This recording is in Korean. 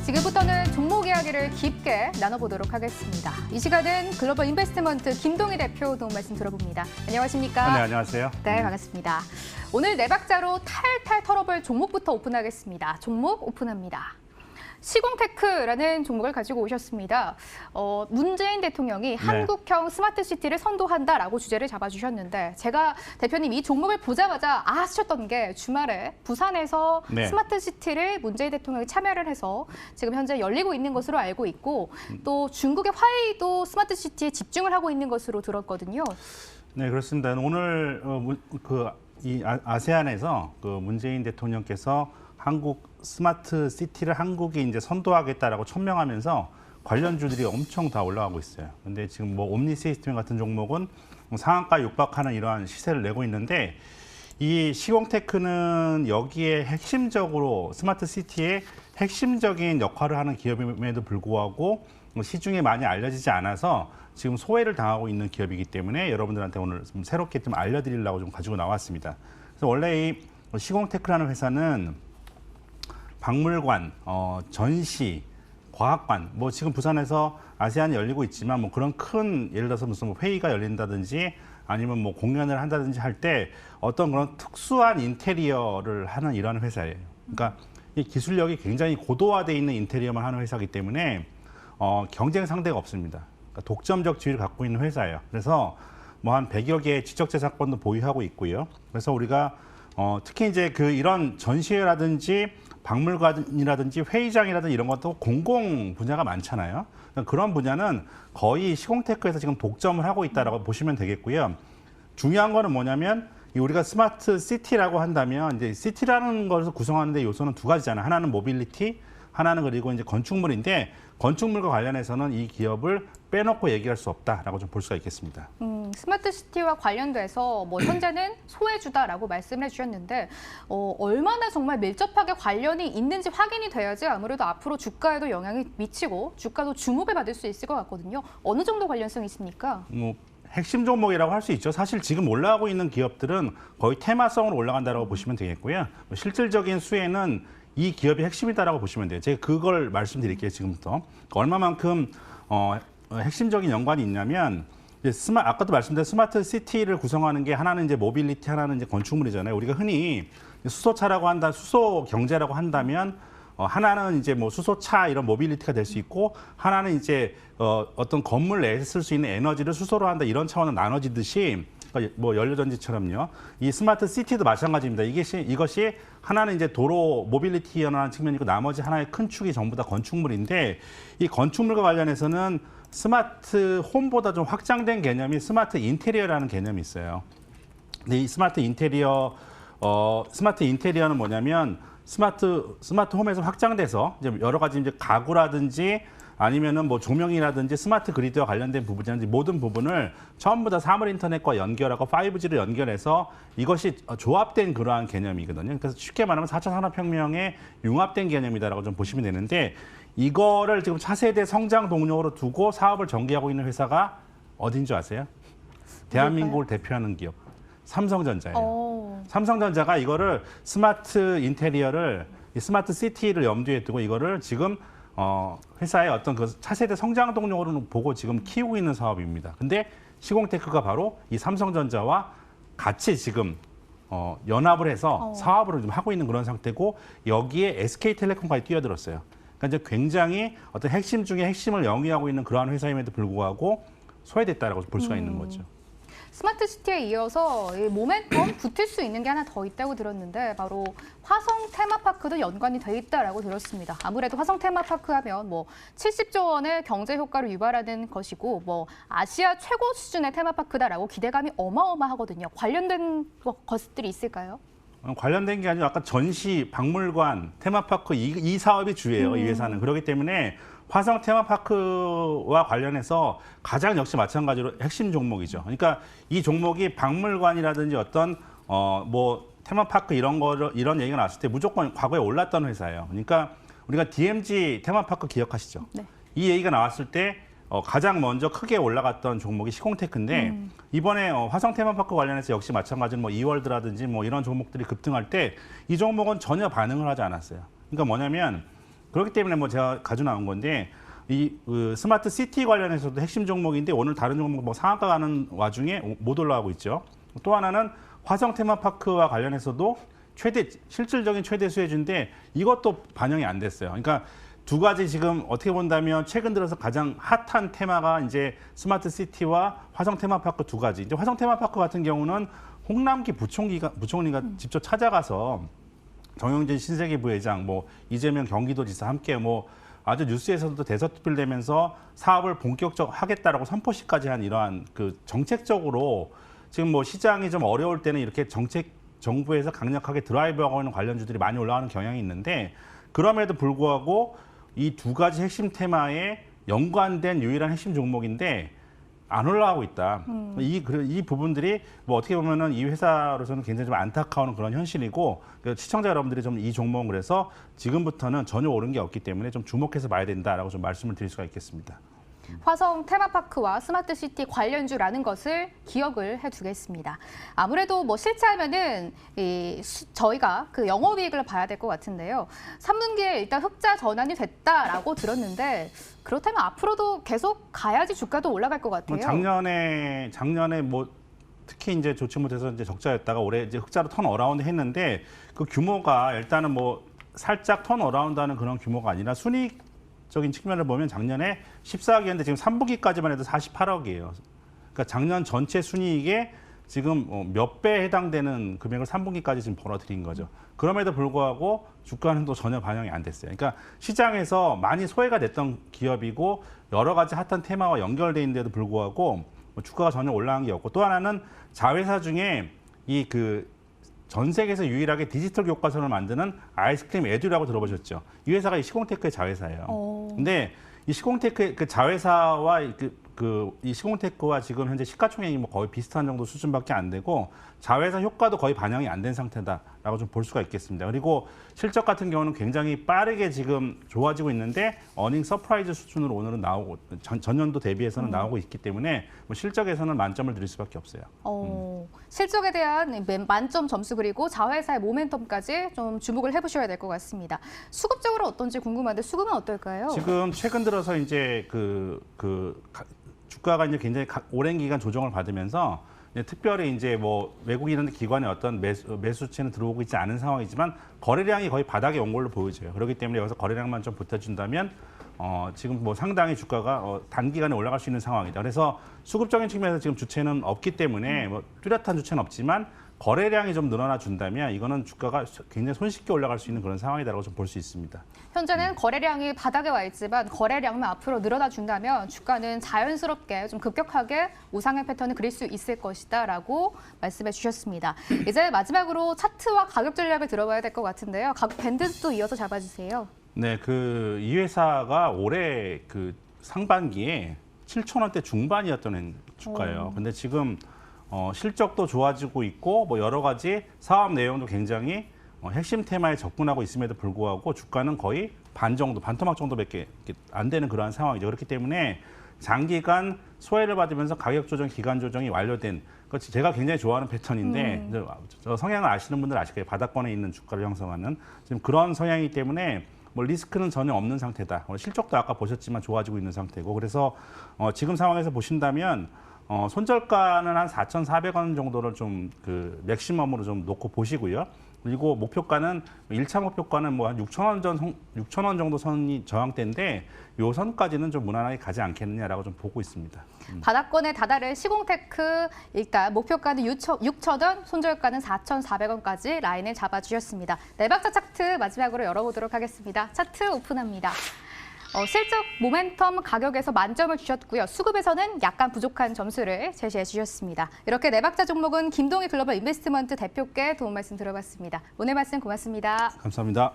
지금부터는 종목 이야기를 깊게 나눠보도록 하겠습니다. 이 시간은 글로벌 인베스트먼트 김동희 대표 도움 말씀 들어봅니다. 안녕하십니까? 네, 안녕하세요. 네, 반갑습니다. 오늘 네 박자로 탈탈 털어볼 종목부터 오픈하겠습니다. 종목 오픈합니다. 시공테크라는 종목을 가지고 오셨습니다. 문재인 대통령이 한국형 스마트시티를 선도한다라고 주제를 잡아주셨는데 제가 대표님 이 종목을 보자마자 하셨던 게 주말에 부산에서 스마트시티를 문재인 대통령이 참여를 해서 지금 현재 열리고 있는 것으로 알고 있고 또 중국의 화웨이도 스마트시티에 집중을 하고 있는 것으로 들었거든요. 네, 그렇습니다. 오늘 이 아세안에서 문재인 대통령께서 한국 스마트 시티를 한국이 이제 선도하겠다라고 천명하면서 관련주들이 엄청 다 올라가고 있어요. 근데 지금 뭐 옴니 시스템 같은 종목은 상한가 육박하는 이러한 시세를 내고 있는데 이 시공테크는 여기에 핵심적으로 스마트 시티의 핵심적인 역할을 하는 기업임에도 불구하고 시중에 많이 알려지지 않아서 지금 소외를 당하고 있는 기업이기 때문에 여러분들한테 오늘 좀 새롭게 좀 알려드리려고 좀 가지고 나왔습니다. 그래서 원래 이 시공테크라는 회사는 박물관, 전시, 과학관, 뭐 지금 부산에서 아세안이 열리고 있지만 뭐 그런 큰 예를 들어서 무슨 회의가 열린다든지 아니면 뭐 공연을 한다든지 할 때 어떤 그런 특수한 인테리어를 하는 이런 회사예요. 그러니까 이 기술력이 굉장히 고도화되어 있는 인테리어만 하는 회사이기 때문에 경쟁 상대가 없습니다. 그러니까 독점적 지위를 갖고 있는 회사예요. 그래서 뭐 한 100여 개의 지적재산권도 보유하고 있고요. 그래서 우리가 특히 이제 이런 전시회라든지 박물관이라든지 회의장이라든지 이런 것도 공공 분야가 많잖아요. 그런 분야는 거의 시공테크에서 지금 독점을 하고 있다라고 보시면 되겠고요. 중요한 거는 뭐냐면 우리가 스마트 시티라고 한다면 이제 시티라는 것을 구성하는데 요소는 두 가지잖아요. 하나는 모빌리티, 하나는 그리고 이제 건축물인데 건축물과 관련해서는 이 기업을 빼놓고 얘기할 수 없다라고 좀 볼 수가 있겠습니다. 스마트 시티와 관련돼서 뭐 현재는 소외주다라고 말씀을 해주셨는데 얼마나 정말 밀접하게 관련이 있는지 확인이 돼야지 아무래도 앞으로 주가에도 영향이 미치고 주가도 주목을 받을 수 있을 것 같거든요. 어느 정도 관련성이 있습니까? 핵심 종목이라고 할 수 있죠. 사실 지금 올라가고 있는 기업들은 거의 테마성으로 올라간다고 보시면 되겠고요. 실질적인 수혜는 이 기업이 핵심이다라고 보시면 돼요. 제가 그걸 말씀드릴게요, 지금부터. 얼마만큼 핵심적인 연관이 있냐면 아까도 말씀드린 스마트 시티를 구성하는 게 하나는 이제 모빌리티, 하나는 이제 건축물이잖아요. 우리가 흔히 수소차라고 한다, 수소 경제라고 한다면 하나는 이제 뭐 수소차 이런 모빌리티가 될 수 있고 하나는 이제 어떤 건물 내에서 쓸 수 있는 에너지를 수소로 한다 이런 차원은 나눠지듯이 뭐 연료전지처럼요. 이 스마트 시티도 마찬가지입니다. 이것이 하나는 이제 도로 모빌리티라는 측면이고 나머지 하나의 큰 축이 전부 다 건축물인데 이 건축물과 관련해서는 스마트 홈보다 좀 확장된 개념이 스마트 인테리어라는 개념이 있어요. 근데 이 스마트 인테리어는 뭐냐면 스마트 홈에서 확장돼서 이제 여러 가지 이제 가구라든지 아니면은 뭐 조명이라든지 스마트 그리드와 관련된 부분이라든지 모든 부분을 전부 다 사물 인터넷과 연결하고 5G를 연결해서 이것이 조합된 그러한 개념이거든요. 그래서 쉽게 말하면 4차 산업혁명에 융합된 개념이다라고 좀 보시면 되는데 이거를 지금 차세대 성장 동력으로 두고 사업을 전개하고 있는 회사가 어딘 줄 아세요? 대한민국을 대표하는 기업. 삼성전자예요. 삼성전자가 이거를 스마트 인테리어를 스마트 시티를 염두에 두고 이거를 지금 회사의 어떤 그 차세대 성장 동력으로 보고 지금 키우고 있는 사업입니다. 근데 시공테크가 바로 이 삼성전자와 같이 지금 연합을 해서 사업을 좀 하고 있는 그런 상태고 여기에 SK텔레콤까지 뛰어들었어요. 그러니까 이제 굉장히 어떤 핵심 중에 핵심을 영위하고 있는 그러한 회사임에도 불구하고 소외됐다라고 볼 수가 있는 거죠. 스마트 시티에 이어서 이 모멘텀 붙을 수 있는 게 하나 더 있다고 들었는데 바로 화성 테마파크도 연관이 돼 있다라고 들었습니다. 아무래도 화성 테마파크 하면 뭐 70조 원의 경제 효과를 유발하는 것이고 뭐 아시아 최고 수준의 테마파크다라고 기대감이 어마어마하거든요. 관련된 것들이 있을까요? 관련된 게 아니라 아까 전시, 박물관, 테마파크 이 사업이 주예요. 이 회사는. 그렇기 때문에 화성 테마파크와 관련해서 가장 역시 마찬가지로 핵심 종목이죠. 그러니까 이 종목이 박물관이라든지 어떤 뭐 테마파크 이런 얘기가 나왔을 때 무조건 과거에 올랐던 회사예요. 그러니까 우리가 DMZ 테마파크 기억하시죠? 네. 이 얘기가 나왔을 때 가장 먼저 크게 올라갔던 종목이 시공테크인데 이번에 화성 테마파크 관련해서 역시 마찬가지로 뭐 이월드라든지 뭐 이런 종목들이 급등할 때 이 종목은 전혀 반응을 하지 않았어요. 그러니까 뭐냐면 그렇기 때문에 뭐 제가 가져 나온 건데 이 스마트 시티 관련해서도 핵심 종목인데 오늘 다른 종목 뭐 상한가 가는 와중에 못 올라가고 있죠. 또 하나는 화성 테마파크와 관련해서도 실질적인 최대 수혜주인데 이것도 반영이 안 됐어요. 그러니까 두 가지 지금 어떻게 본다면 최근 들어서 가장 핫한 테마가 이제 스마트 시티와 화성 테마파크 두 가지. 이제 화성 테마파크 같은 경우는 홍남기 부총리가 직접 찾아가서 정영진 신세계 부회장, 뭐 이재명 경기도지사 함께 뭐 아주 뉴스에서도 대서특필되면서 사업을 본격적으로 하겠다라고 선포시까지 한 이러한 그 정책적으로 지금 뭐 시장이 좀 어려울 때는 이렇게 정부에서 강력하게 드라이브하고 있는 관련주들이 많이 올라가는 경향이 있는데 그럼에도 불구하고 이 두 가지 핵심 테마에 연관된 유일한 핵심 종목인데 안 올라가고 있다. 이 부분들이 뭐 어떻게 보면은 이 회사로서는 굉장히 좀 안타까운 그런 현실이고 시청자 여러분들이 좀 이 종목은 그래서 지금부터는 전혀 오른 게 없기 때문에 좀 주목해서 봐야 된다라고 좀 말씀을 드릴 수가 있겠습니다. 화성 테마파크와 스마트시티 관련주라는 것을 기억을 해두겠습니다. 아무래도 뭐 실제하면은 저희가 그 영업이익을 봐야 될 것 같은데요. 3분기에 일단 흑자 전환이 됐다라고 들었는데 그렇다면 앞으로도 계속 가야지 주가도 올라갈 것 같아요. 작년에 뭐 특히 이제 좋지 못해서 이제 적자였다가 올해 이제 흑자로 턴 어라운드 했는데 그 규모가 일단은 뭐 살짝 턴 어라운드하는 그런 규모가 아니라 순이익적인 측면을 보면 작년에 14억이었는데 지금 3분기까지만 해도 48억이에요. 그러니까 작년 전체 순이익에 지금 몇 배에 해당되는 금액을 3분기까지 지금 벌어들인 거죠. 그럼에도 불구하고 주가는 또 전혀 반영이 안 됐어요. 그러니까 시장에서 많이 소외가 됐던 기업이고 여러 가지 핫한 테마와 연결돼 있는데도 불구하고 주가가 전혀 올라간 게 없고 또 하나는 자회사 중에 전 세계에서 유일하게 디지털 교과서를 만드는 아이스크림 에듀라고 들어보셨죠? 이 회사가 이 시공테크의 자회사예요. 근데 이 시공테크의 그 자회사와 이 시공테크와 지금 현재 시가총액이 뭐 거의 비슷한 정도 수준밖에 안 되고 자회사 효과도 거의 반영이 안 된 상태다라고 좀 볼 수가 있겠습니다. 그리고 실적 같은 경우는 굉장히 빠르게 지금 좋아지고 있는데 어닝 서프라이즈 수준으로 오늘은 나오고 전년도 대비해서는 나오고 있기 때문에 뭐 실적에서는 만점을 드릴 수밖에 없어요. 실적에 대한 만점 점수 그리고 자회사의 모멘텀까지 좀 주목을 해보셔야 될 것 같습니다. 수급적으로 어떤지 궁금한데 수급은 어떨까요? 지금 최근 들어서 이제 주가가 이제 굉장히 오랜 기간 조정을 받으면서 특별히 이제 뭐 외국인 기관의 어떤 매수치는 들어오고 있지 않은 상황이지만 거래량이 거의 바닥에 온 걸로 보여져요. 그렇기 때문에 여기서 거래량만 좀 보태준다면 지금 뭐 상당히 주가가 단기간에 올라갈 수 있는 상황이다. 그래서 수급적인 측면에서 지금 주체는 없기 때문에 뭐 뚜렷한 주체는 없지만 거래량이 좀 늘어나 준다면 이거는 주가가 굉장히 손쉽게 올라갈 수 있는 그런 상황이다라고 좀 볼 수 있습니다. 현재는 거래량이 바닥에 와 있지만 거래량만 앞으로 늘어나 준다면 주가는 자연스럽게 좀 급격하게 우상향 패턴을 그릴 수 있을 것이다라고 말씀해 주셨습니다. 이제 마지막으로 차트와 가격 전략을 들어봐야 될 것 같은데요. 가격 밴드도 이어서 잡아주세요. 네, 이 회사가 올해 상반기에 7,000원대 중반이었던 주가예요. 근데 지금 실적도 좋아지고 있고 뭐 여러 가지 사업 내용도 굉장히 핵심 테마에 접근하고 있음에도 불구하고 주가는 거의 반토막 정도밖에 안 되는 그러한 상황이죠. 그렇기 때문에 장기간 소외를 받으면서 가격 조정, 기간 조정이 완료된 제가 굉장히 좋아하는 패턴인데 저 성향을 아시는 분들 아실 거예요. 바닥권에 있는 주가를 형성하는 지금 그런 성향이기 때문에 뭐 리스크는 전혀 없는 상태다. 실적도 아까 보셨지만 좋아지고 있는 상태고 그래서 지금 상황에서 보신다면 손절가는 한 4,400원 정도를 좀 맥시멈으로 좀 놓고 보시고요. 그리고 목표가는 1차 목표가는 뭐 한 6,000원 정도 선이 저항대인데 요 선까지는 좀 무난하게 가지 않겠느냐라고 좀 보고 있습니다. 바닥권에 다다른 시공테크 일단 목표가는 6,000원, 손절가는 4,400원까지 라인을 잡아주셨습니다. 네 박자 차트 마지막으로 열어보도록 하겠습니다. 차트 오픈합니다. 실적, 모멘텀, 가격에서 만점을 주셨고요. 수급에서는 약간 부족한 점수를 제시해 주셨습니다. 이렇게 네 박자 종목은 김동희 글로벌 인베스트먼트 대표께 도움 말씀 들어봤습니다. 오늘 말씀 고맙습니다. 감사합니다.